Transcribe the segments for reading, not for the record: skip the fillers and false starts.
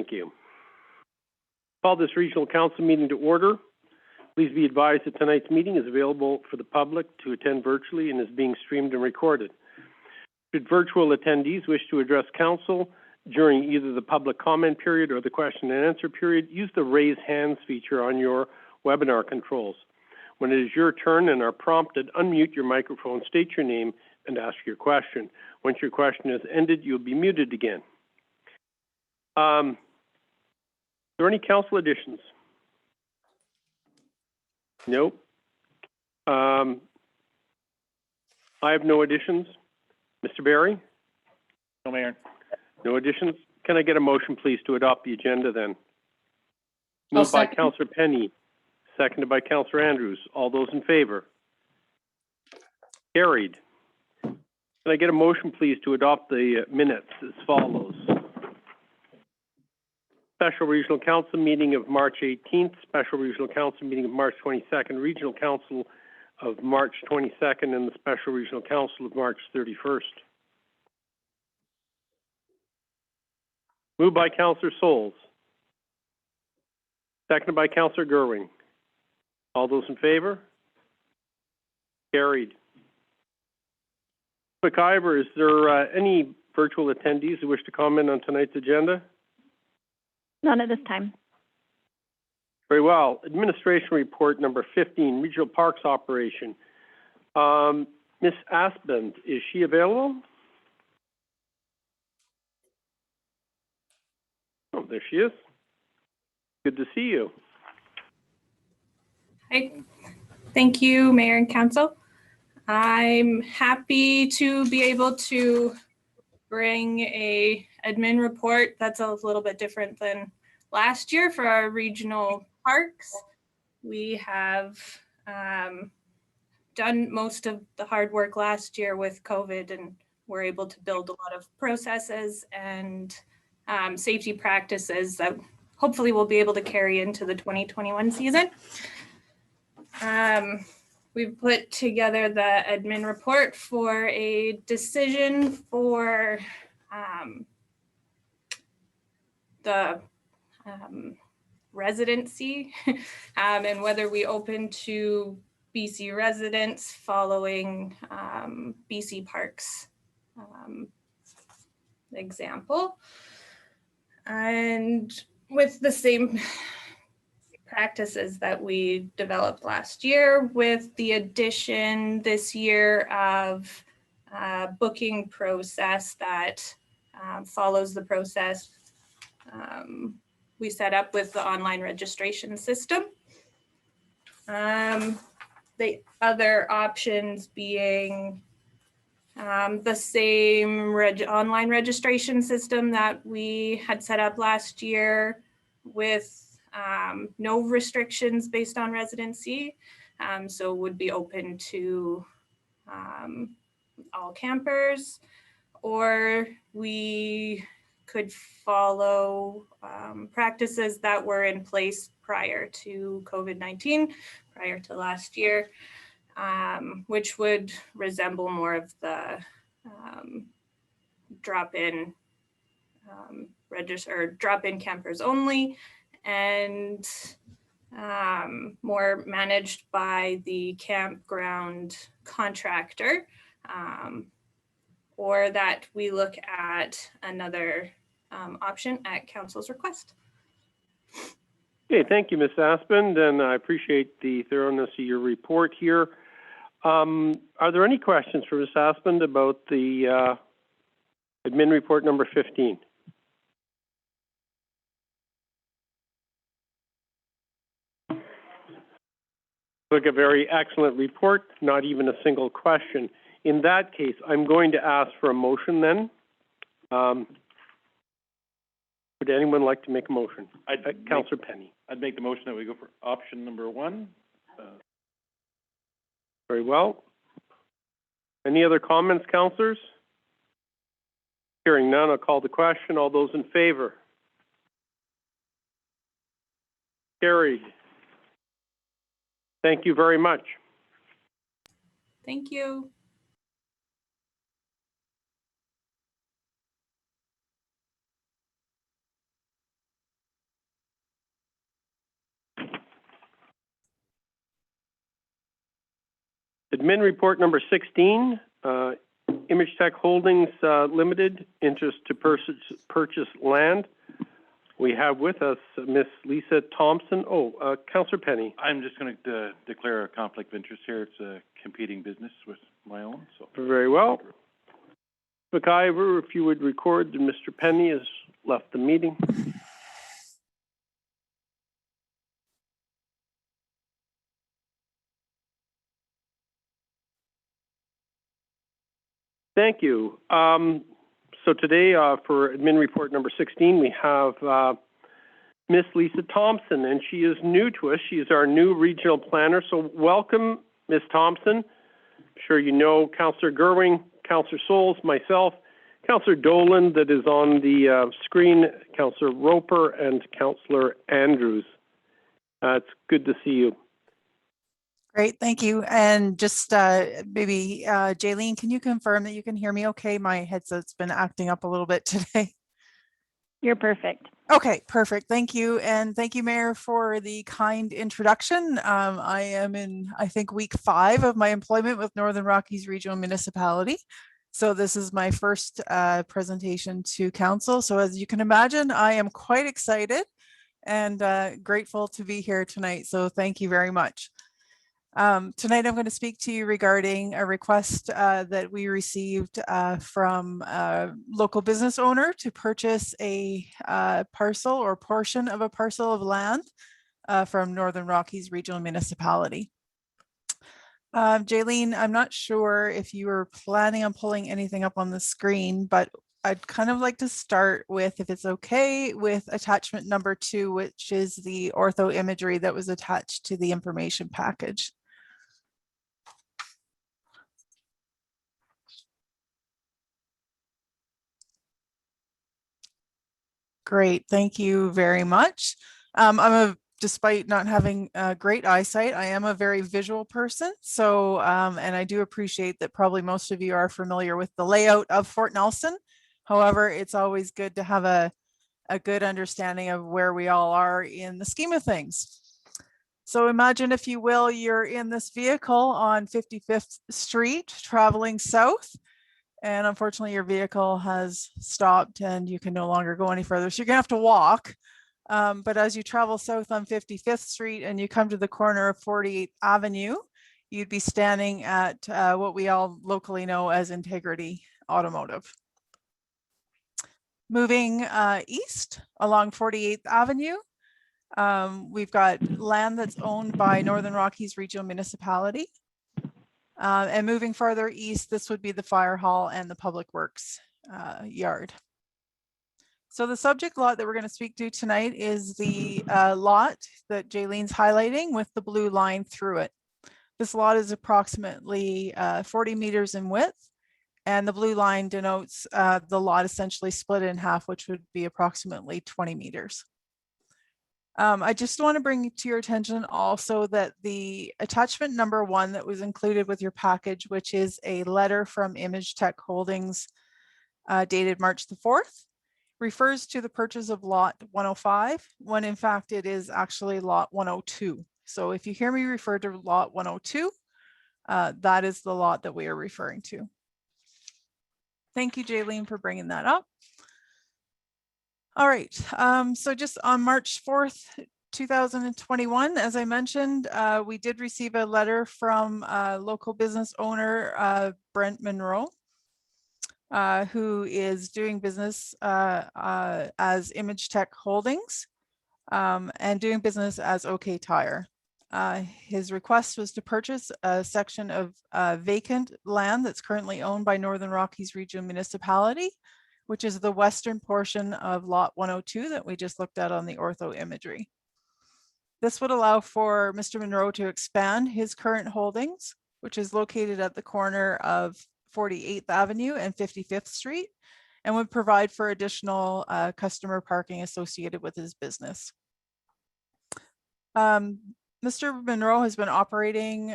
Thank you. Call this Regional Council meeting to order. Please be advised that tonight's meeting is available for the public to attend virtually and is being streamed and recorded. Should virtual attendees wish to address Council during either the public comment period or the question and answer period, use the raise hands feature on your webinar controls. When it is your turn and are prompted, unmute your microphone, state your name, and ask your question. Once your question is ended, you'll be muted again. Are there any council additions? Nope. I have no additions. Mr. Barry? No, Mayor. No additions. Can I get a motion, please, to adopt the agenda then? Moved by Councillor Penny, seconded by Councillor Andrews. All those in favor? Carried. Can I get a motion, please, to adopt the minutes as follows? Special Regional Council meeting of March 18th, Special Regional Council meeting of March 22nd, Regional Council of March 22nd, and the Special Regional Council of March 31st. Moved by Councillor Souls. Seconded by Councillor Gerwing. All those in favor? Carried. Quick, Ivor, is there any virtual attendees who wish to comment on tonight's agenda? None at this time. Very well. Administration report number 15, Regional Parks Operation. Ms. Aspin, is she available? Oh, there she is. Good to see you. Hi. Thank you, Mayor and Council. I'm happy to be able to bring a admin report that's a little bit different than last year for our regional parks. We have done most of the hard work last year with COVID, and we're able to build a lot of processes and safety practices that hopefully we'll be able to carry into the 2021 season. We've put together the admin report for a decision for the residency and whether we open to BC residents following BC Parks example. And with the same practices that we developed last year, with the addition this year of booking process that follows the process we set up with the online registration system. The other options being the same online registration system that we had set up last year with no restrictions based on residency. So would be open to all campers, or we could follow practices that were in place prior to COVID-19, prior to last year, which would resemble more of the drop-in drop-in campers only, and more managed by the campground contractor, or that we look at another option at Council's request. Okay, thank you, Ms. Aspin, and I appreciate the thoroughness of your report here. Are there any questions for Ms. Aspin about the admin report number 15? Look, a very excellent report, not even a single question. In that case, I'm going to ask for a motion then. Would anyone like to make a motion? Councillor Penny. I'd make the motion that we go for option number 1. Very well. Any other comments, councillors? Hearing none, I'll call the question. All those in favor? Carried. Thank you very much. Thank you. Admin report number 16, Image Tech Holdings Limited, interest to purchase land. We have with us Miss Lisa Thompson. Councillor Penny. I'm just going to declare a conflict of interest here. It's a competing business with my own, so. Very well. McIver, if you would record that Mr. Penny has left the meeting. Thank you. So today, for admin report number 16, we have Miss Lisa Thompson, and she is new to us. She is our new regional planner. So welcome, Miss Thompson. I'm sure you know Councillor Gerwing, Councillor Souls, myself, Councillor Dolan that is on the screen, Councillor Roper, and Councillor Andrews. It's good to see you. Great, thank you. And just maybe, Jaylene, can you confirm that you can hear me okay? My headset's been acting up a little bit today. You're perfect. Okay, perfect. Thank you. And thank you, Mayor, for the kind introduction. I am in, I think, week 5 of my employment with Northern Rockies Regional Municipality. So this is my first presentation to council. So as you can imagine, I am quite excited and grateful to be here tonight. So thank you very much. Tonight, I'm going to speak to you regarding a request that we received from a local business owner to purchase a parcel or portion of a parcel of land from Northern Rockies Regional Municipality. Jaylene, I'm not sure if you were planning on pulling anything up on the screen, but I'd kind of like to start with, if it's okay, with attachment number 2, which is the ortho imagery that was attached to the information package. Great, thank you very much. Despite not having great eyesight, I am a very visual person. So, and I do appreciate that probably most of you are familiar with the layout of Fort Nelson. However, it's always good to have a good understanding of where we all are in the scheme of things. So imagine, if you will, you're in this vehicle on 55th Street traveling south. And unfortunately, your vehicle has stopped and you can no longer go any further. So you're gonna have to walk. But as you travel south on 55th Street and you come to the corner of 48th Avenue, you'd be standing at what we all locally know as Integrity Automotive. Moving east along 48th Avenue, we've got land that's owned by Northern Rockies Regional Municipality. And moving farther east, this would be the fire hall and the public works yard. So the subject lot that we're going to speak to tonight is the lot that Jaylene's highlighting with the blue line through it. This lot is approximately 40 meters in width, and the blue line denotes the lot essentially split in half, which would be approximately 20 meters. I just want to bring to your attention also that the attachment number 1 that was included with your package, which is a letter from Image Tech Holdings dated March the 4th, refers to the purchase of lot 105, when in fact it is actually lot 102. So if you hear me refer to lot 102, that is the lot that we are referring to. Thank you, Jaylene, for bringing that up. All right, so just on March 4th, 2021, as I mentioned, we did receive a letter from local business owner, Brent Monroe, who is doing business as Image Tech Holdings and doing business as OK Tire. His request was to purchase a section of vacant land that's currently owned by Northern Rockies Regional Municipality, which is the western portion of lot 102 that we just looked at on the ortho imagery. This would allow for Mr. Monroe to expand his current holdings, which is located at the corner of 48th Avenue and 55th Street, and would provide for additional customer parking associated with his business. Mr. Monroe has been operating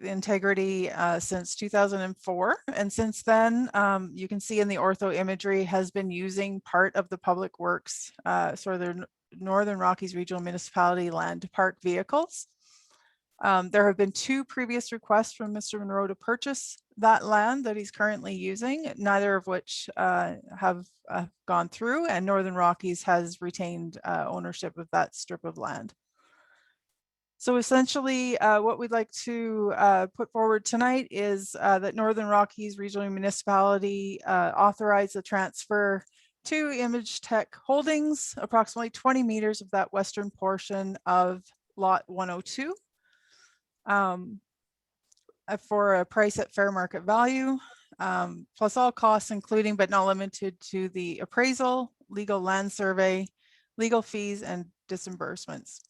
Integrity since 2004, and since then you can see in the ortho imagery has been using part of the public works, sort of the Northern Rockies Regional Municipality land to park vehicles. There have been 2 previous requests from Mr. Monroe to purchase that land that he's currently using, neither of which have gone through, and Northern Rockies has retained ownership of that strip of land. So essentially, what we'd like to put forward tonight is that Northern Rockies Regional Municipality authorize the transfer to Image Tech Holdings, approximately 20 meters of that western portion of lot 102. For a price at fair market value, plus all costs including but not limited to the appraisal, legal land survey, legal fees, and disbursements.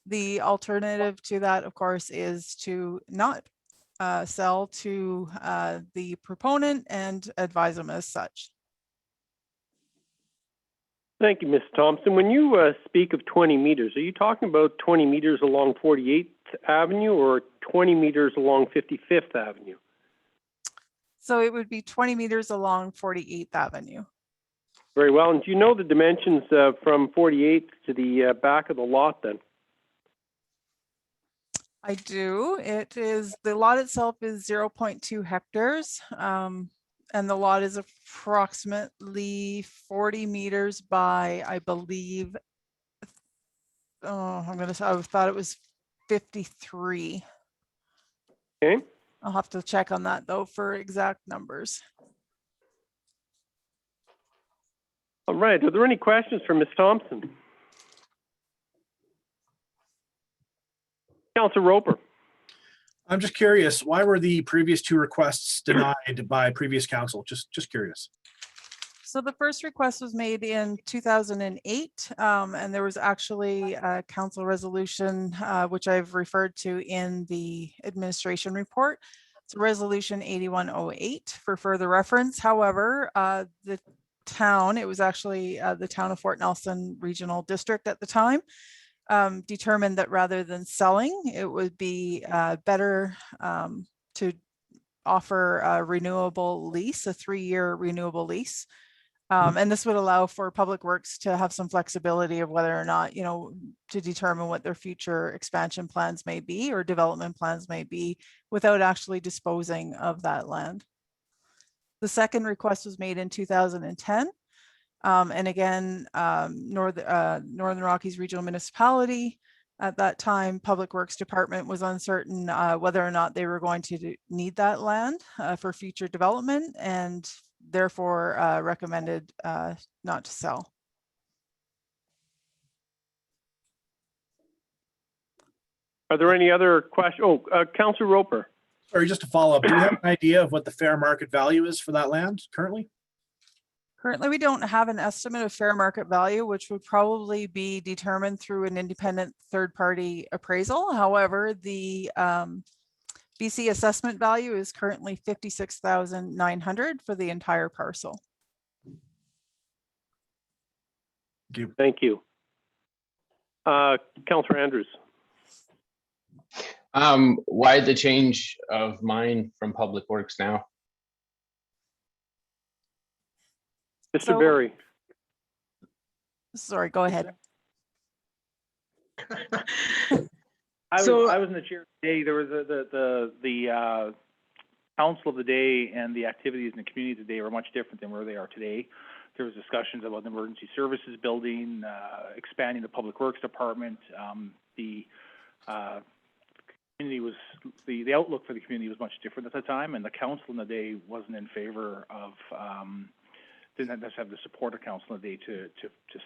The alternative to that, of course, is to not sell to the proponent and advise them as such. Thank you, Ms. Thompson. When you speak of 20 meters, are you talking about 20 meters along 48th Avenue or 20 meters along 55th Avenue? So it would be 20 meters along 48th Avenue. Very well. And do you know the dimensions from 48th to the back of the lot then? I do. The lot itself is 0.2 hectares. And the lot is approximately 40 meters by, I believe, I thought it was 53. Okay. I'll have to check on that though for exact numbers. All right. Are there any questions for Ms. Thompson? Councilor Roper. I'm just curious, why were the previous 2 requests denied by previous council? Just curious. So the first request was made in 2008, and there was actually a council resolution, which I've referred to in the administration report. It's Resolution 8108 for further reference. However, the town, it was actually the town of Fort Nelson Regional District at the time, determined that rather than selling, it would be better to offer a renewable lease, a 3-year renewable lease. And this would allow for Public Works to have some flexibility of whether or not, to determine what their future expansion plans may be or development plans may be without actually disposing of that land. The second request was made in 2010. And again, Northern Rockies Regional Municipality, at that time, Public Works Department was uncertain whether or not they were going to need that land for future development, and therefore recommended not to sell. Are there any other questions? Oh, Councilor Roper. Sorry, just to follow up, do we have an idea of what the fair market value is for that land currently? Currently, we don't have an estimate of fair market value, which would probably be determined through an independent third-party appraisal. However, the BC assessment value is currently $56,900 for the entire parcel. Thank you. Thank you. Councilor Andrews. Why the change of mind from Public Works now? Mr. So- Barry. Sorry, go ahead. I was in the chair today. There was the council of the day and the activities in the community today were much different than where they are today. There was discussions about the emergency services building, expanding the public works department. The community was the outlook for the community was much different at the time, and the council in the day wasn't in favor of didn't necessarily have the support of council in the day to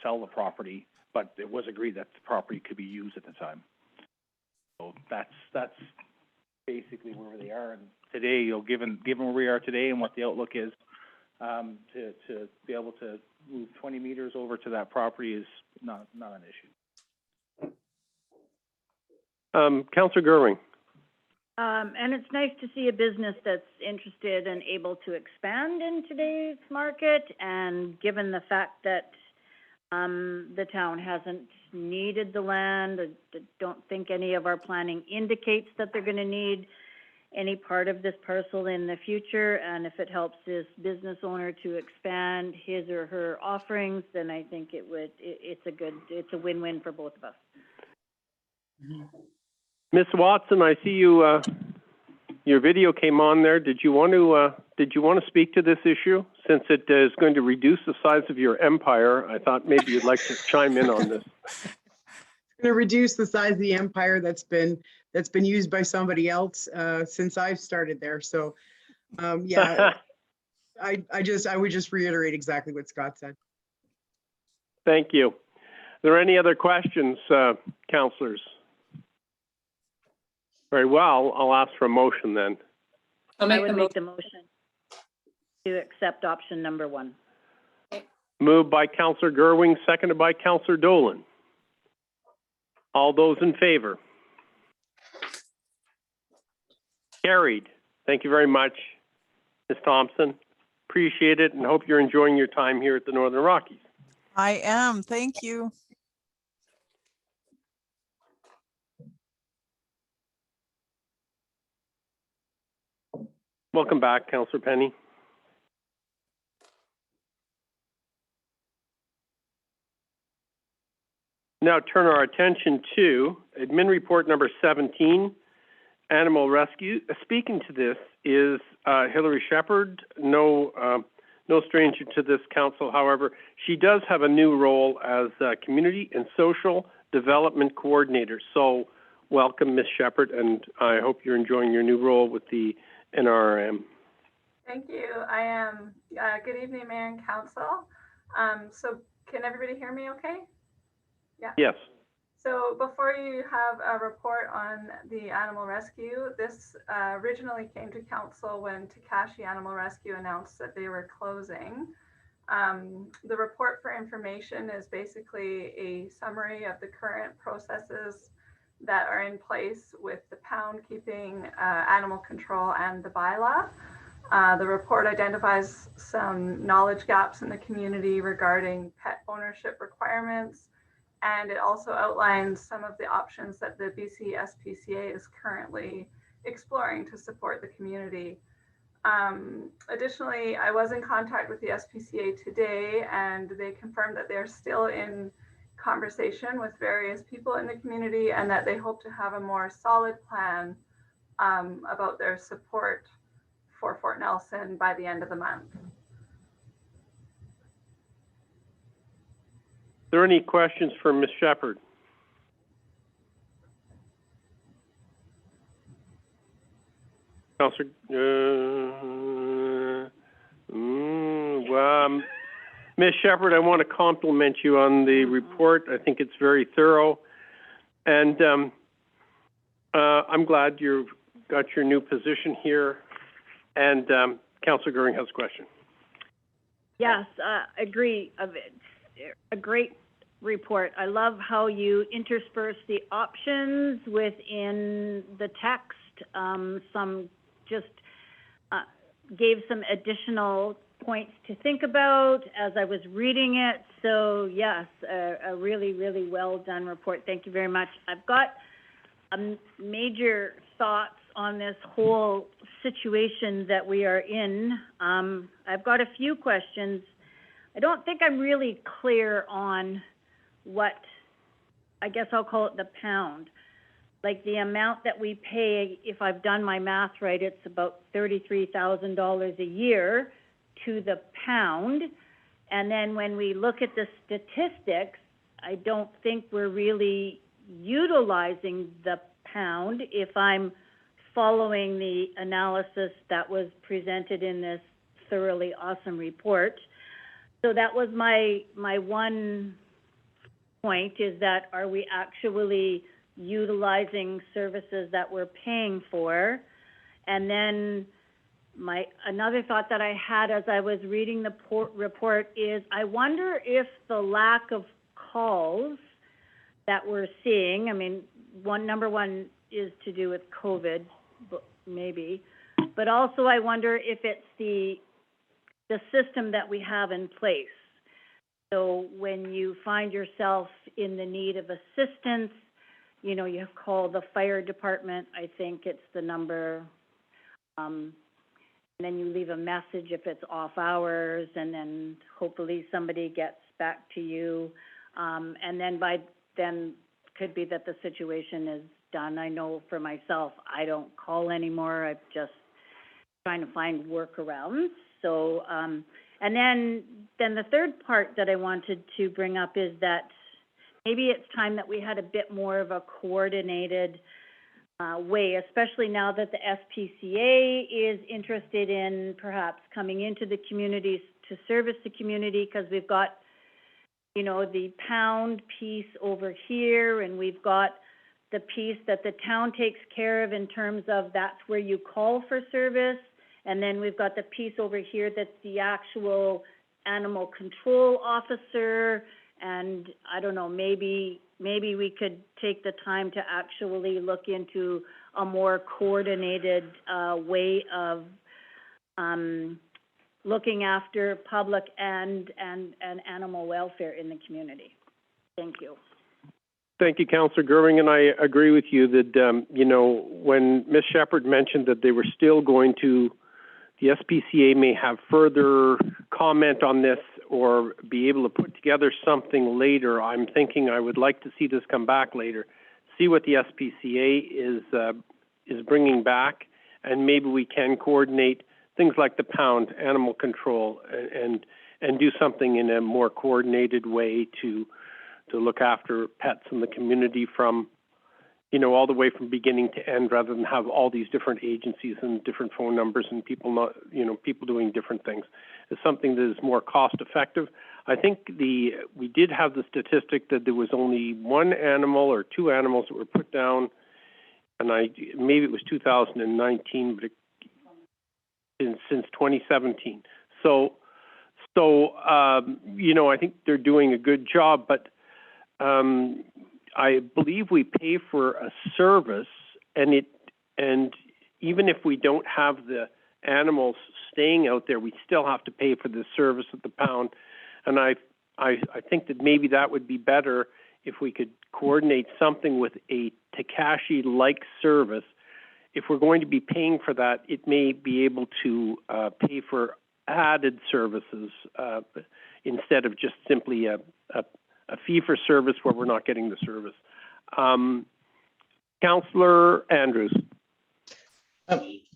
sell the property, but it was agreed that the property could be used at the time. So that's basically where they are. And today, given where we are today and what the outlook is, to be able to move 20 meters over to that property is not an issue. Councilor Gerwing. And it's nice to see a business that's interested and able to expand in today's market. And given the fact that the town hasn't needed the land, I don't think any of our planning indicates that they're going to need any part of this parcel in the future. And if it helps this business owner to expand his or her offerings, then I think it's a win-win for both of us. Ms. Watson, I see you, your video came on there. Did you want to speak to this issue? Since it is going to reduce the size of your empire, I thought maybe you'd like to chime in on this. Going to reduce the size of the empire that's been used by somebody else since I've started there. So, yeah, I would just reiterate exactly what Scott said. Thank you. Are there any other questions, councillors? Very well, I'll ask for a motion then. I would make the motion to accept option number 1. Moved by Councillor Gerwing, seconded by Councillor Dolan. All those in favor? Carried. Thank you very much, Ms. Thompson. Appreciate it and hope you're enjoying your time here at the Northern Rockies. I am. Thank you. Welcome back, Councillor Penny. Now turn our attention to admin report number 17, animal rescue. Speaking to this is Hillary Shepherd, no stranger to this council. However, she does have a new role as community and social development coordinator. So welcome, Ms. Shepherd, and I hope you're enjoying your new role with the NRM. Thank you. I am. Good evening, Mayor and Council. So can everybody hear me okay? Yeah. Yes. So before you have a report on the animal rescue, this originally came to council when Takashi Animal Rescue announced that they were closing. The report for information is basically a summary of the current processes that are in place with the pound keeping, animal control, and the bylaw. The report identifies some knowledge gaps in the community regarding pet ownership requirements, and it also outlines some of the options that the BC SPCA is currently exploring to support the community. Additionally, I was in contact with the SPCA today, and they confirmed that they're still in conversation with various people in the community and that they hope to have a more solid plan about their support for Fort Nelson by the end of the month. Are there any questions for Ms. Shepherd? Councillor, Ms. Shepherd, I want to compliment you on the report. I think it's very thorough, and I'm glad you've got your new position here. And Councillor Goering has a question. Yes, agree. A great report. I love how you intersperse the options within the text. Some just gave some additional points to think about as I was reading it. So yes, a really, really well done report. Thank you very much. I've got major thoughts on this whole situation that we are in. I've got a few questions. I don't think I'm really clear on what, I guess I'll call it the pound. Like the amount that we pay, if I've done my math right, it's about $33,000 a year to the pound. And then when we look at the statistics, I don't think we're really utilizing the pound if I'm following the analysis that was presented in this thoroughly awesome report. So that was my one point, is that are we actually utilizing services that we're paying for? And then another thought that I had as I was reading the report is I wonder if the lack of calls that we're seeing, I mean, number one is to do with COVID, maybe, but also I wonder if it's the system that we have in place. So when you find yourself in the need of assistance, you know, you call the fire department, I think it's the number, and then you leave a message if it's off hours, and then hopefully somebody gets back to you. And then by then could be that the situation done. I know for myself, I don't call anymore. I'm just trying to find workarounds. So, and then the third part that I wanted to bring up is that maybe it's time that we had a bit more of a coordinated way, especially now that the SPCA is interested in perhaps coming into the communities to service the community, because we've got, you know, the pound piece over here, and we've got the piece that the town takes care of in terms of that's where you call for service. And then we've got the piece over here that's the actual animal control officer. And I don't know, maybe we could take the time to actually look into a more coordinated way of looking after public and animal welfare in the community. Thank you. Thank you, Councillor Gerwing, and I agree with you that, you know, when Ms. Shepherd mentioned that they were still going to, the SPCA may have further comment on this or be able to put together something later. I'm thinking I would like to see this come back later, see what the SPCA is bringing back, and maybe we can coordinate things like the pound, animal control, and do something in a more coordinated way to look after pets in the community from, you know, all the way from beginning to end, rather than have all these different agencies and different phone numbers and people not, you know, people doing different things. It's something that is more cost effective. I think we did have the statistic that there was only one animal or two animals that were put down, and maybe it was 2019, but since 2017. So you know, I think they're doing a good job, but I believe we pay for a service, and even if we don't have the animals staying out there, we still have to pay for the service at the pound. And I think that maybe that would be better if we could coordinate something with a Takashi-like service. If we're going to be paying for that, it may be able to pay for added services instead of just simply a fee for service where we're not getting the service. Councillor Andrews.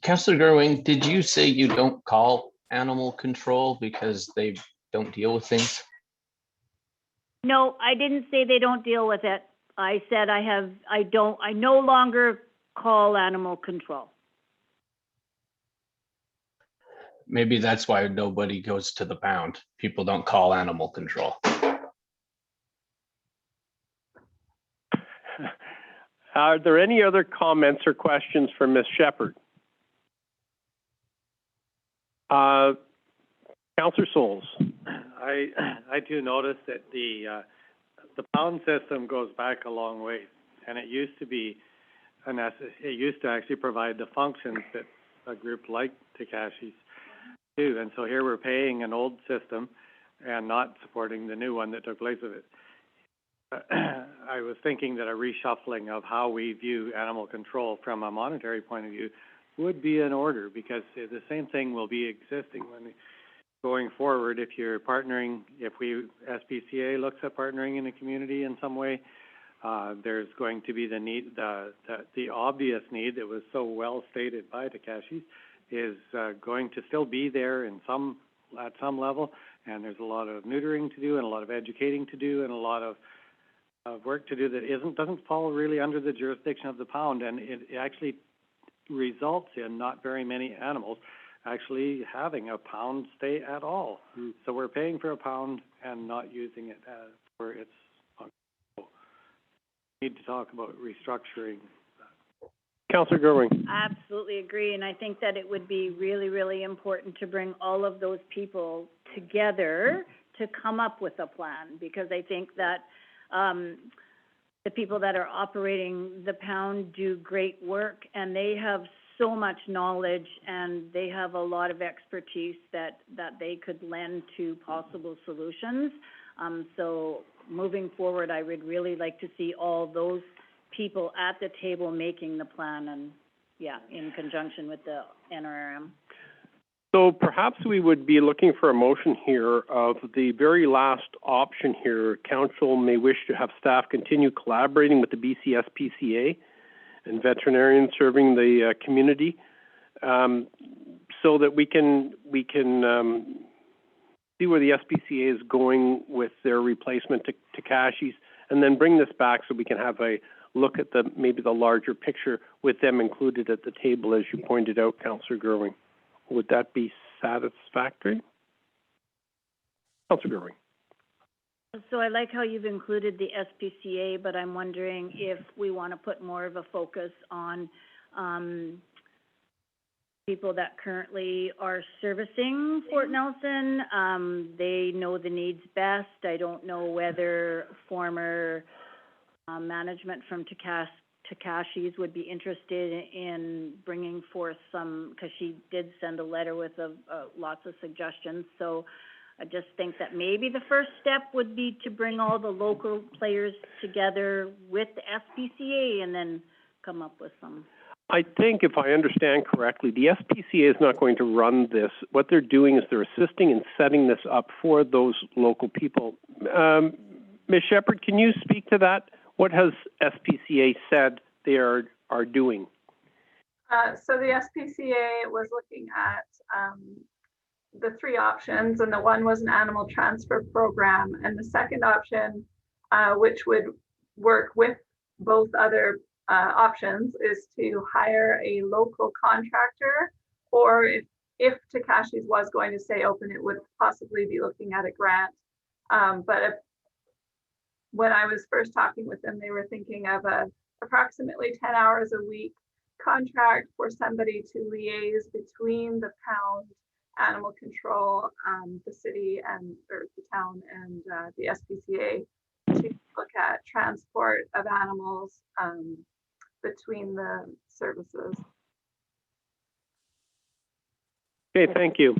Councillor Gerwing, did you say you don't call animal control because they don't deal with things? No, I didn't say they don't deal with it. I said I no longer call animal control. Maybe that's why nobody goes to the pound. People don't call animal control. Are there any other comments or questions for Ms. Shepherd? Councillor Souls. I do notice that the pound system goes back a long way, and it used to actually provide the functions that a group like Takashi's do. And so here we're paying an old system and not supporting the new one that took place of it. I was thinking that a reshuffling of how we view animal control from a monetary point of view would be in order, because the same thing will be existing when going forward. If you're partnering, if SPCA looks at partnering in a community in some way, there's going to be the need, the obvious need that was so well stated by Takashi is going to still be there at some level, and there's a lot of neutering to do and a lot of educating to do and a lot of work to do that doesn't fall really under the jurisdiction of the pound, and it actually results in not very many animals actually having a pound stay at all. So we're paying for a pound and not using it for its function. We need to talk about restructuring. Councillor Gerwing. Absolutely agree, and I think that it would be really, really important to bring all of those people together to come up with a plan, because I think that the people that are operating the pound do great work, and they have so much knowledge and they have a lot of expertise that they could lend to possible solutions. So moving forward, I would really like to see all those people at the table making the plan, and in conjunction with the NRM. So perhaps we would be looking for a motion here of the very last option here. Council may wish to have staff continue collaborating with the BCSPCA and veterinarian serving the community, so that we can see where the SPCA is going with their replacement to Cashies, and then bring this back so we can have a look at maybe the larger picture with them included at the table, as you pointed out, Councillor Gerwing. Would that be satisfactory? Councillor Gerwing. So I like how you've included the SPCA, but I'm wondering if we want to put more of a focus on people that currently are servicing Fort Nelson. They know the needs best. I don't know whether former management from Takashi's would be interested in bringing forth some, because she did send a letter with lots of suggestions. So I just think that maybe the first step would be to bring all the local players together with the SPCA and then come up with some. I think, if I understand correctly, the SPCA is not going to run this. What they're doing is they're assisting in setting this up for those local people. Ms. Shepherd, can you speak to that? What has SPCA said they are doing? So the SPCA was looking at the three options, and the one was an animal transfer program, and the second option, which would work with both other options, is to hire a local contractor, or if Takashi's was going to stay open, it would possibly be looking at a grant. But when I was first talking with them, they were thinking of approximately 10 hours a week contract for somebody to liaise between the pound, animal control, the city or the town, and the SPCA to look at transport of animals between the services. Okay, thank you.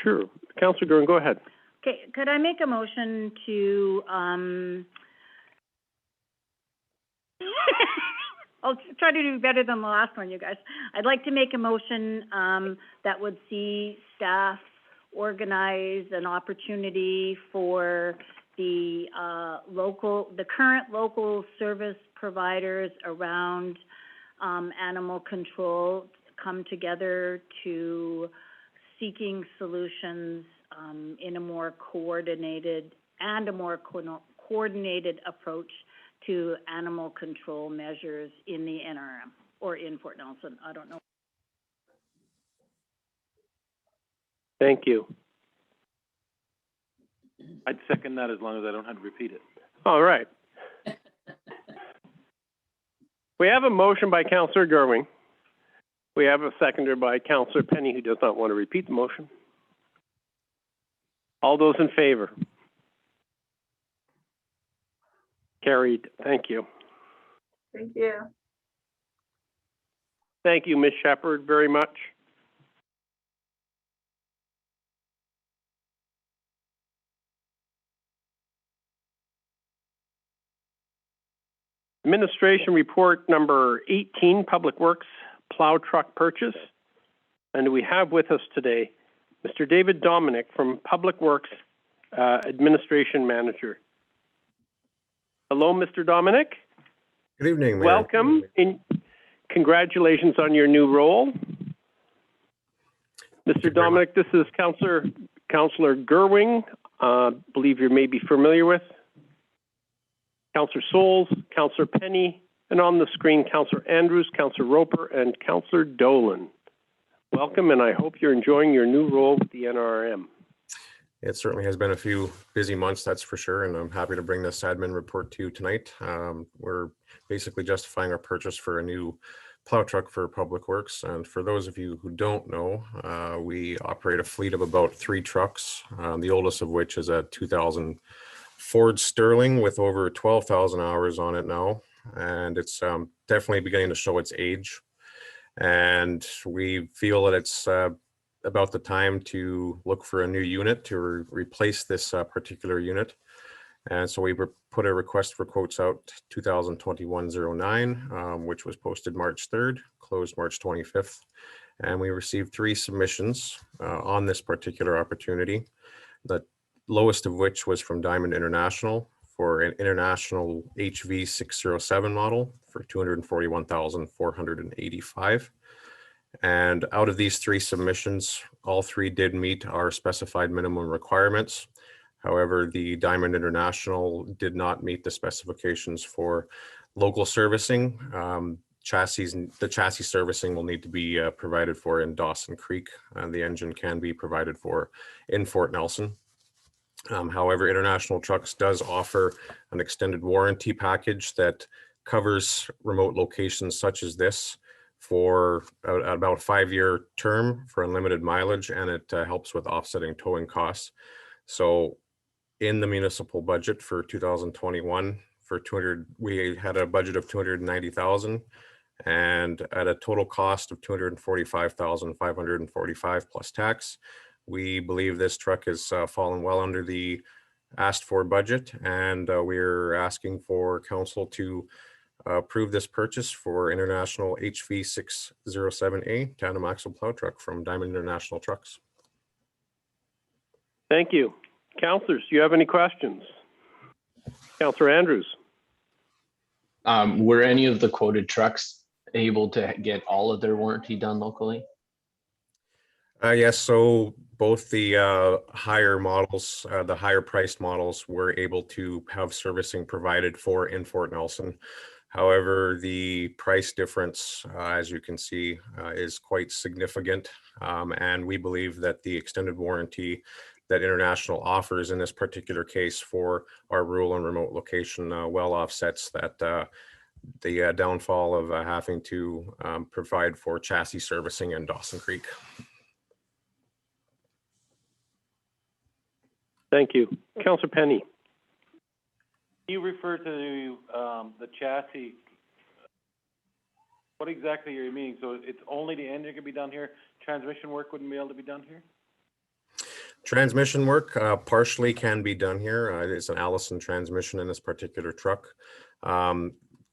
Sure. Councillor Gurn, go ahead. Okay, could I make a motion to, I'll try to do better than the last one, you guys. I'd like to make a motion that would see staff organize an opportunity for the current local service providers around animal control come together to seeking solutions in a more coordinated approach to animal control measures in the NRM or in Fort Nelson. I don't know. Thank you. I'd second that as long as I don't have to repeat it. All right. We have a motion by Councillor Gerwing. We have a seconder by Councillor Penny, who does not want to repeat the motion. All those in favor? Carried. Thank you. Thank you. Thank you, Ms. Shepherd, very much. Administration report number 18, Public Works plow truck purchase. And we have with us today Mr. David Dominic from Public Works, Administration Manager. Hello, Mr. Dominic. Good evening, Mayor. Welcome. Congratulations on your new role. Mr. Dominic, this is Councillor Gerwing, believe you may be familiar with. Councillor Souls, Councillor Penny, and on the screen, Councillor Andrews, Councillor Roper, and Councillor Dolan. Welcome, and I hope you're enjoying your new role with the NRM. It certainly has been a few busy months, that's for sure, and I'm happy to bring this admin report to you tonight. We're basically justifying our purchase for a new plow truck for Public Works, and for those of you who don't know, we operate a fleet of about 3 trucks, the oldest of which is a 2000 Ford Sterling with over 12,000 hours on it now, and it's definitely beginning to show its age, and we feel that it's about the time to look for a new unit to replace this particular unit. And so we put a request for quotes out 2021-09, which was posted March 3rd, closed March 25th. And we received 3 submissions on this particular opportunity. The lowest of which was from Diamond International for an International HV 607 model for $241,485. And out of these 3 submissions, all 3 did meet our specified minimum requirements. However, the Diamond International did not meet the specifications for local servicing. The chassis servicing will need to be provided for in Dawson Creek. The engine can be provided for in Fort Nelson. However, International Trucks does offer an extended warranty package that covers remote locations such as this for about a 5-year term for unlimited mileage, and it helps with offsetting towing costs. So in the municipal budget for 2021, we had a budget of 290,000, and at a total cost of 245,545 plus tax. We believe this truck has fallen well under the asked for budget, and we're asking for council to approve this purchase for International HV 607A tandem axle plow truck from Diamond International Trucks. Thank you. Councillors, do you have any questions? Councillor Andrews. Were any of the quoted trucks able to get all of their warranty done locally? Yes, so both the higher models, the higher priced models were able to have servicing provided for in Fort Nelson. However, the price difference, as you can see, is quite significant. And we believe that the extended warranty that International offers in this particular case for our rural and remote location well offsets that the downfall of having to provide for chassis servicing in Dawson Creek. Thank you. Councillor Penny. You refer to the chassis. What exactly are you meaning? So it's only the engine can be done here? Transmission work wouldn't be able to be done here? Transmission work partially can be done here. It's an Allison transmission in this particular truck.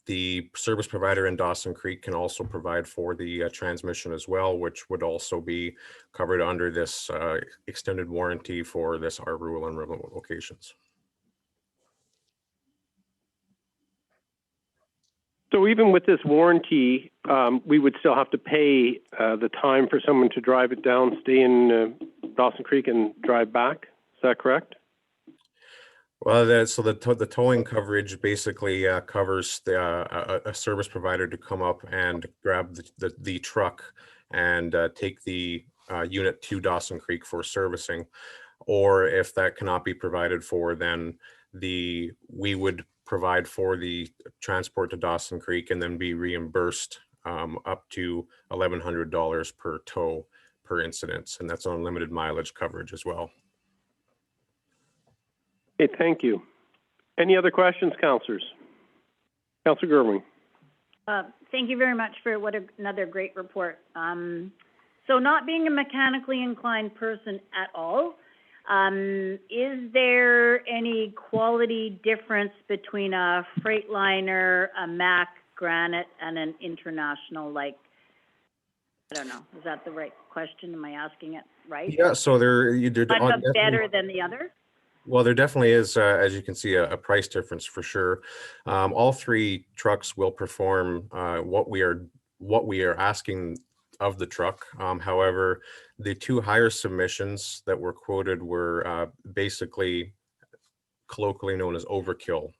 The service provider in Dawson Creek can also provide for the transmission as well, which would also be covered under this extended warranty for our rural and remote locations. So even with this warranty, we would still have to pay the time for someone to drive it down, stay in Dawson Creek and drive back. Is that correct? Well, the towing coverage basically covers a service provider to come up and grab the truck and take the unit to Dawson Creek for servicing. Or if that cannot be provided for, then we would provide for the transport to Dawson Creek and then be reimbursed up to $1,100 per tow per incident, and that's unlimited mileage coverage as well. Okay, thank you. Any other questions, councillors? Councillor Gerwing. Thank you very much for another great report. So not being a mechanically inclined person at all, is there any quality difference between a Freightliner, a Mack Granite, and an International, like, I don't know, is that the right question? Am I asking it right? Yeah, so they're One better than the other? Well, there definitely is, as you can see, a price difference for sure. All 3 trucks will perform what we are asking of the truck. However, the 2 higher submissions that were quoted were basically colloquially known as overkill.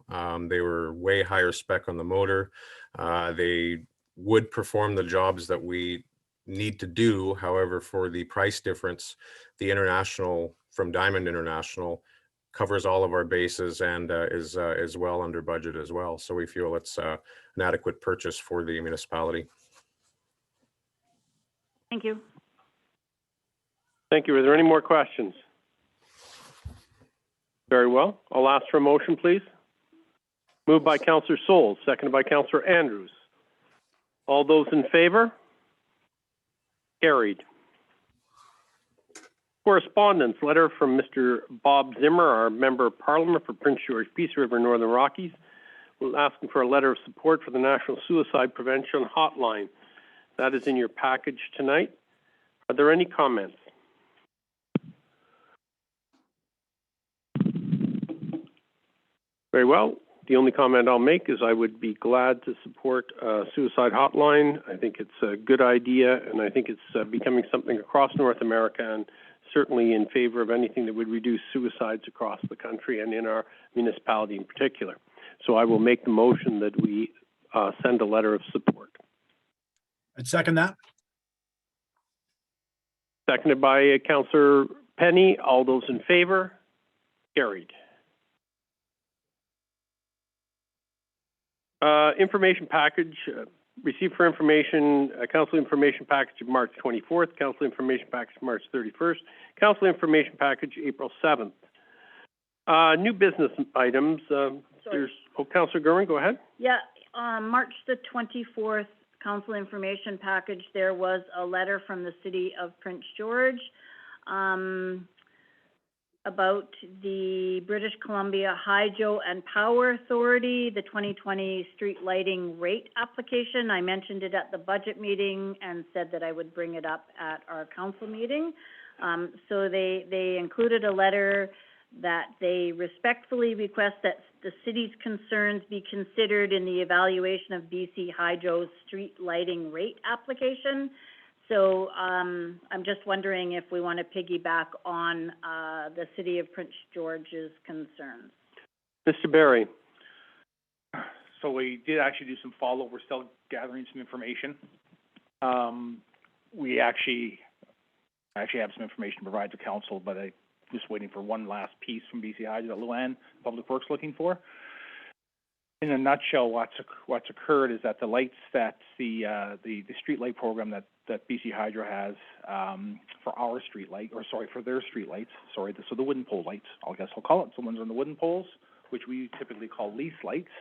They were way higher spec on the motor. They would perform the jobs that we need to do. However, for the price difference, the International from Diamond International covers all of our bases and is well under budget as well. So we feel it's an adequate purchase for the municipality. Thank you. Thank you. Are there any more questions? Very well. I'll ask for a motion, please. Moved by Councillor Souls, seconded by Councillor Andrews. All those in favor? Carried. Correspondence, letter from Mr. Bob Zimmer, our Member of Parliament for Prince George, Peace River, Northern Rockies, asking for a letter of support for the National Suicide Prevention Hotline. That is in your package tonight. Are there any comments? Very well. The only comment I'll make is I would be glad to support a suicide hotline. I think it's a good idea, and I think it's becoming something across North America, and certainly in favor of anything that would reduce suicides across the country and in our municipality in particular. So I will make the motion that we send a letter of support. I'd second that. Seconded by Councillor Penny. All those in favor? Carried. Information package, received for information, council information package of March 24th, council information package March 31st, council information package April 7th. New business items, there's, Councillor Gurman, go ahead. Yeah, March the 24th, council information package, there was a letter from the city of Prince George about the British Columbia Hydro and Power Authority, the 2020 street lighting rate application. I mentioned it at the budget meeting and said that I would bring it up at our council meeting. So they included a letter that they respectfully request that the city's concerns be considered in the evaluation of BC Hydro's street lighting rate application. So I'm just wondering if we want to piggyback on the city of Prince George's concerns. Mr. Barry. So we did actually do some follow-up. We're still gathering some information. We actually have some information to provide to council, but I'm just waiting for one last piece from BC Hydro that Luann Public Works looking for. In a nutshell, what's occurred is that the lights that the street light program that BC Hydro has for our street light, or sorry, for their street lights, so the wooden pole lights, I guess I'll call it, so ones on the wooden poles, which we typically call lease lights,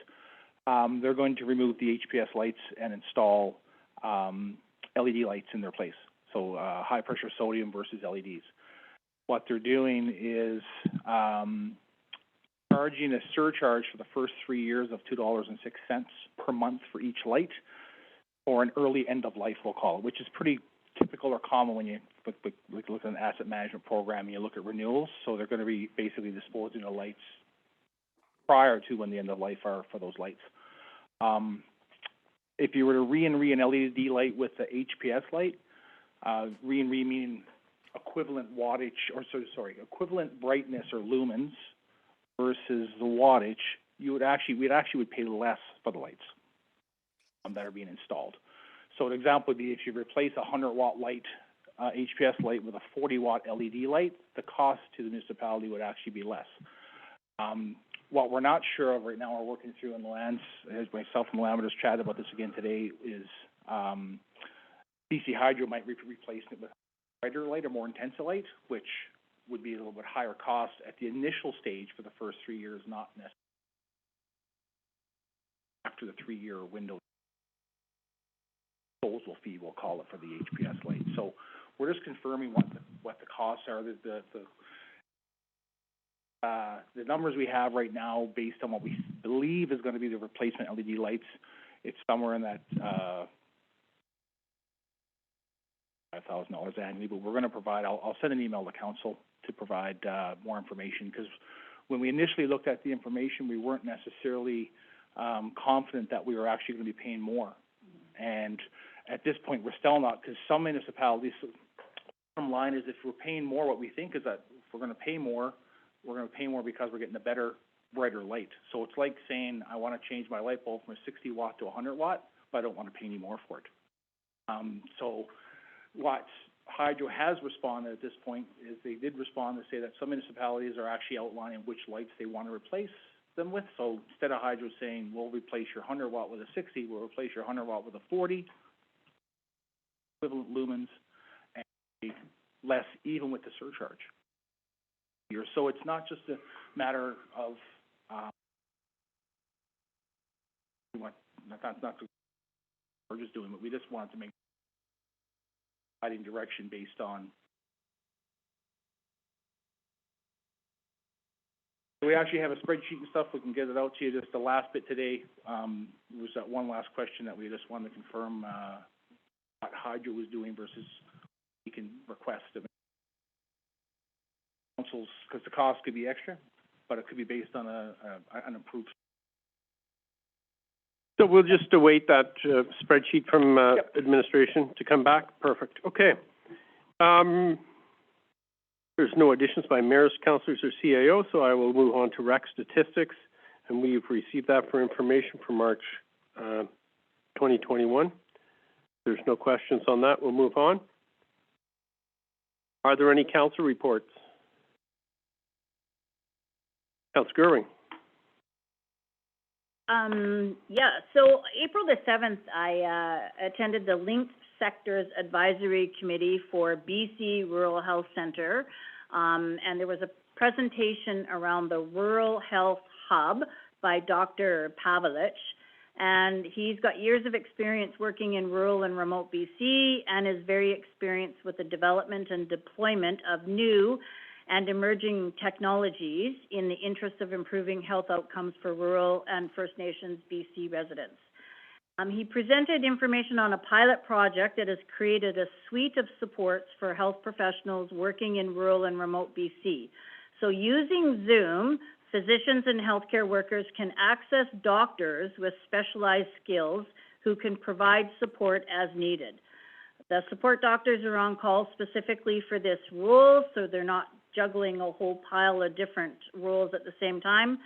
they're going to remove the HPS lights and install LED lights in their place, so high pressure sodium versus LEDs. What they're doing is charging a surcharge for the first 3 years of $2.06 per month for each light, or an early end of life, we'll call it, which is pretty typical or common when you look at an asset management program and you look at renewals. So they're going to be basically disposing of lights prior to when the end of life are for those lights. If you were to re an LED light with the HPS light, re meaning equivalent wattage, or equivalent brightness or lumens versus the wattage, we'd actually pay less for the lights that are being installed. So an example would be if you replace a 100-watt light, HPS light, with a 40-watt LED light, the cost to the municipality would actually be less. What we're not sure of right now, we're working through in the lands, as myself and Luann just chatted about this again today, is BC Hydro might replace it with a brighter light or more intense light, which would be a little bit higher cost at the initial stage for the first 3 years, not necessarily after the 3-year window. Disposal fee, we'll call it, for the HPS light. So we're just confirming what the costs are. The numbers we have right now, based on what we believe is going to be the replacement LED lights, it's somewhere in that $5,000 annually. But we're going to provide. I'll send an email to council to provide more information, because when we initially looked at the information, we weren't necessarily confident that we were actually going to be paying more. And at this point, we're still not, because some municipalities, the bottom line is if we're paying more, what we think is that if we're going to pay more, we're going to pay more because we're getting a better, brighter light. So it's like saying, I want to change my light bulb from a 60 watt to a 100 watt, but I don't want to pay any more for it. So what Hydro has responded at this point is they did respond to say that some municipalities are actually outlining which lights they want to replace them with. So instead of Hydro saying, we'll replace your 100 watt with a 60, we'll replace your 100 watt with a 40, equivalent lumens, and less even with the surcharge. So it's not just a matter of that's not what we're just doing, but we just wanted to make guiding direction based on. We actually have a spreadsheet and stuff. We can get it out to you. Just the last bit today was that one last question that we just wanted to confirm what Hydro was doing versus we can request of councils, because the cost could be extra, but it could be based on an approved. So we'll just await that spreadsheet from administration to come back? Perfect. Okay. There's no additions by mayors, councillors, or CAO, so I will move on to rec statistics. And we've received that for information for March 2021. There's no questions on that. We'll move on. Are there any council reports? Councillor Gerwing. Yeah, so April the 7th, I attended the Linked Sectors Advisory Committee for BC Rural Health Centre, and there was a presentation around the Rural Health Hub by Dr. Pavlich, and he's got years of experience working in rural and remote BC and is very experienced with the development and deployment of new and emerging technologies in the interest of improving health outcomes for rural and First Nations BC residents. He presented information on a pilot project that has created a suite of supports for health professionals working in rural and remote BC. So using Zoom, physicians and healthcare workers can access doctors with specialized skills who can provide support as needed. The support doctors are on call specifically for this role, so they're not juggling a whole pile of different roles at the same time.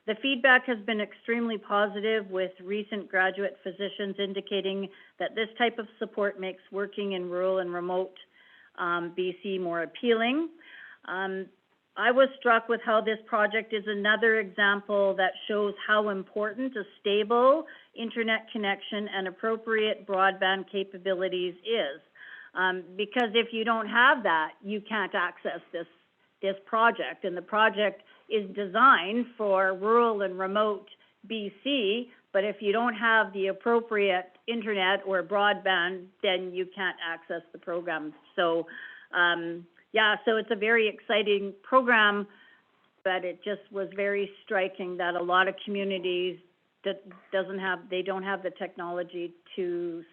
The feedback has been extremely positive, with recent graduate physicians indicating that this type of support makes working in rural and remote BC more appealing. I was struck with how this project is another example that shows how important a stable internet connection and appropriate broadband capabilities is. Because if you don't have that, you can't access this project, and the project is designed for rural and remote BC, but if you don't have the appropriate internet or broadband, then you can't access the program. So, so it's a very exciting program, but it just was very striking that a lot of communities don't have the technology to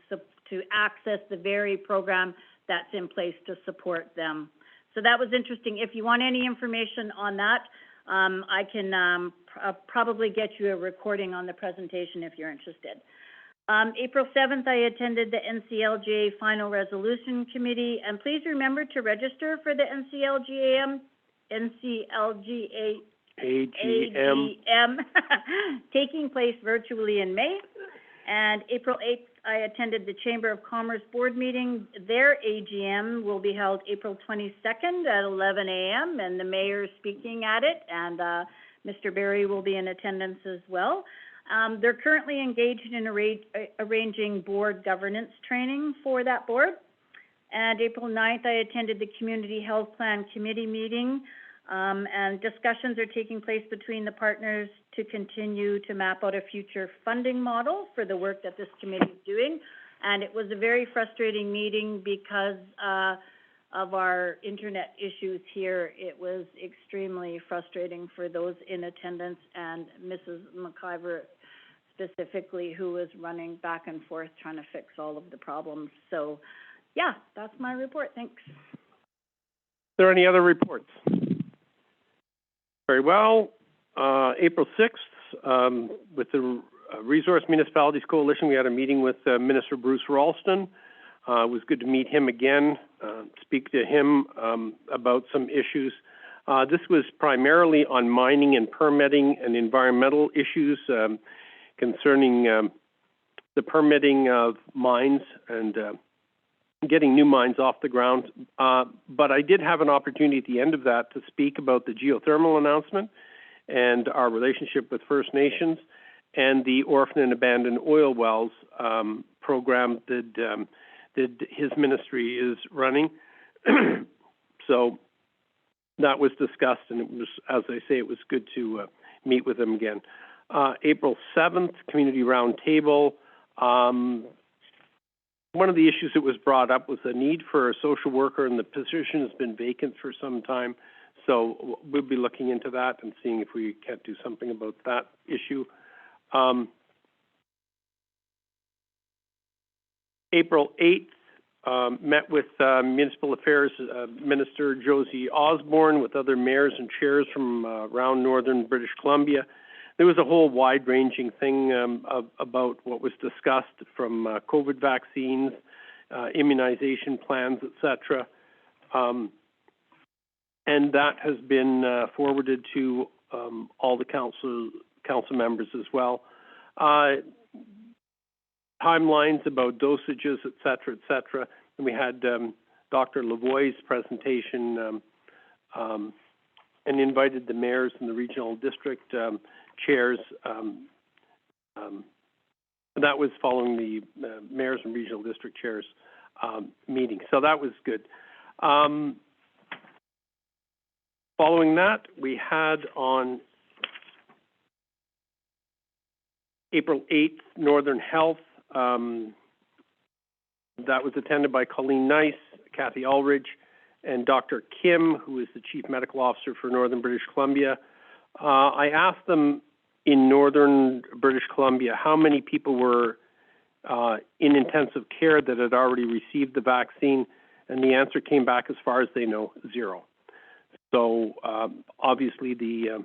access the very program that's in place to support them. So that was interesting. If you want any information on that, I can probably get you a recording on the presentation if you're interested. April 7th, I attended the NCLGA Final Resolution Committee, and please remember to register for the NCLGA AGM taking place virtually in May. And April 8th, I attended the Chamber of Commerce Board meeting. Their AGM will be held April 22nd at 11 a.m. and the mayor is speaking at it, and Mr. Barry will be in attendance as well. They're currently engaged in arranging board governance training for that board. And April 9th, I attended the Community Health Plan Committee meeting, and discussions are taking place between the partners to continue to map out a future funding model for the work that this committee is doing. And it was a very frustrating meeting because of our internet issues here. It was extremely frustrating for those in attendance, and Mrs. McIver specifically, who was running back and forth trying to fix all of the problems. So, yeah, that's my report. Thanks. Are there any other reports? Very well. April 6th, with the Resource Municipalities Coalition, we had a meeting with Minister Bruce Ralston. It was good to meet him again, speak to him about some issues. This was primarily on mining and permitting and environmental issues concerning the permitting of mines and getting new mines off the ground. But I did have an opportunity at the end of that to speak about the geothermal announcement and our relationship with First Nations and the Orphan and Abandoned Oil Wells program that his ministry is running. So that was discussed, and it was, as I say, it was good to meet with them again. April 7th, Community Roundtable. One of the issues that was brought up was the need for a social worker, and the position has been vacant for some time. So we'll be looking into that and seeing if we can't do something about that issue. April 8th, met with Municipal Affairs Minister Josie Osborne with other mayors and chairs from around northern British Columbia. There was a whole wide-ranging thing about what was discussed, from COVID vaccines, immunization plans, etc. And that has been forwarded to all the council members as well. Timelines about dosages, et cetera, and we had Dr. Lavoie's presentation and invited the mayors and the regional district chairs. That was following the mayors and regional district chairs meeting, so that was good. Following that, we had on April 8th, Northern Health. That was attended by Colleen Nice, Kathy Ulrich, and Dr. Kim, who is the Chief Medical Officer for Northern British Columbia. I asked them in Northern British Columbia how many people were in intensive care that had already received the vaccine, and the answer came back, as far as they know, 0. So obviously the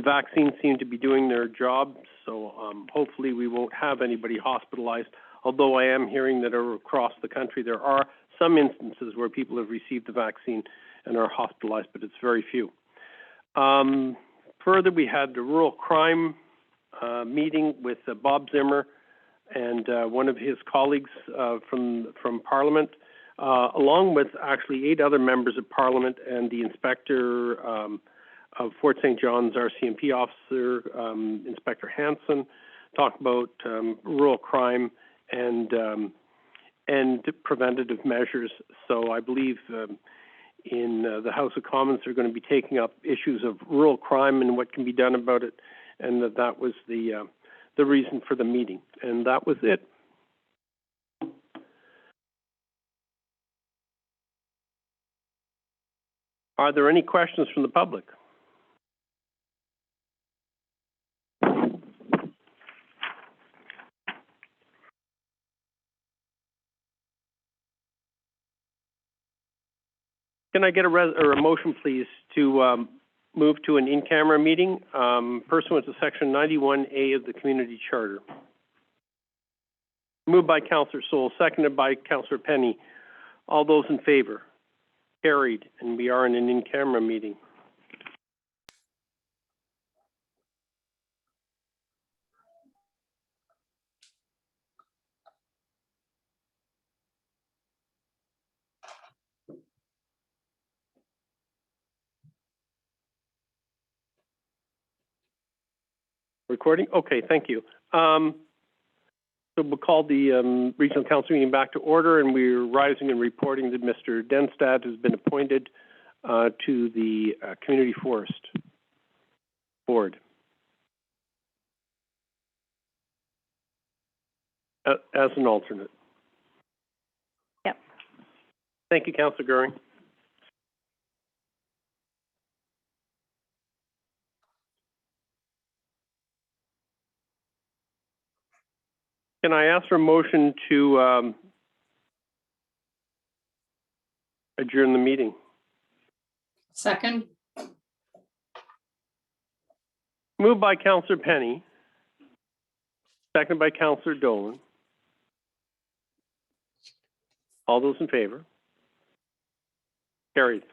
vaccines seem to be doing their job, so hopefully we won't have anybody hospitalized, although I am hearing that across the country there are some instances where people have received the vaccine and are hospitalized, but it's very few. Further, we had the rural crime meeting with Bob Zimmer and one of his colleagues from Parliament, along with actually 8 other members of Parliament and the inspector of Fort St. John's RCMP officer, Inspector Hanson, talk about rural crime and preventative measures. So I believe in the House of Commons they're going to be taking up issues of rural crime and what can be done about it, and that was the reason for the meeting, and that was it. Are there any questions from the public? Can I get a motion, please, to move to an in-camera meeting pursuant to Section 91A of the Community Charter? Moved by Councillor Soul, seconded by Councillor Penny. All those in favor? Carried, and we are in an in-camera meeting. Recording? Okay, thank you. So we'll call the Regional Council meeting back to order, and we're rising and reporting that Mr. Denstad has been appointed to the Community Forest Board as an alternate. Yep. Thank you, Councillor Goering. Can I ask for a motion to adjourn the meeting? Second. Moved by Councillor Penny, seconded by Councillor Dolan. All those in favor? Carried.